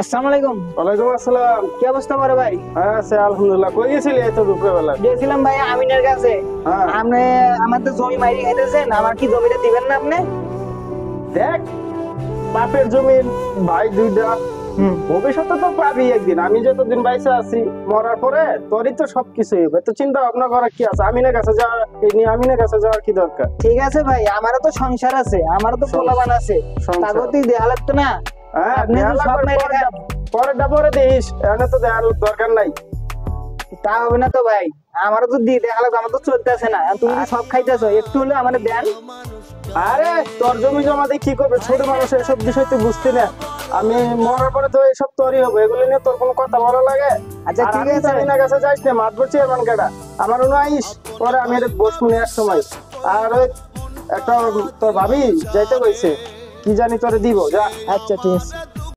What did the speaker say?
আসসালামু আলাইকুম। ওয়ালাইকুম আসসালাম। কি অবস্থা বড় ভাই? হ্যাঁ সে আলহামদুলিল্লাহ। কই গেছিলি এত দুপুরে বেলা? গেছিলাম ভাই আমিনের কাছে। হ্যাঁ আপনি আমাদের জমি মারি খাইতেছেন, আমার কি জমিটা দিবেন না আপনি? দেখ, বাপের জমির ভাই দুইটা, ভবিষ্যতে তো পাবি একদিন। আমি যতদিন বাইসে আছি, মরার পরে তোরই তো সবকিছু হবে। তো চিন্তা ভাবনা করার কি আছে? আমিনের কাছে যাওয়া, এই নিয়ে আমিনের কাছে যাওয়ার কি দরকার? ঠিক আছে ভাই, আমারও তো সংসার আছে, আমারও তো পোলাপান আছে, সংসার। তাগতি দেয়া লাগতো না? হ্যাঁ, আপনি তো সব মেরে খান। পরেরটা পরে দিস, এখানে তো দেওয়ার দরকার নাই। তা হবে না তো ভাই, আমারও তো দিয়ে দেখা লাগতো, আমার তো চলতেছে না। আর তুমি তো সব খাইতেছো, একটু হলে আমাদের দেন। আরে তোর জমি জমা দিয়ে কি করবে? ছোট মানুষ, এসব বিষয় তুই বুঝতি না। আমি মরার পরে তো এইসব তোরই হবে, এগুলো নিয়ে তোর কোনো কথা ভালো লাগে? আচ্ছা ঠিক আছে। আমিনার কাছে যাইস না, মাত বলছি এমন কেটা আমার অন্য আইস পরে, আমি এটা বসবো এক সময়। আর ওই একটা তোর ভাবি যাইতে কইছে, কি জানি তোরে দিব, যা। আচ্ছা ঠিক আছে।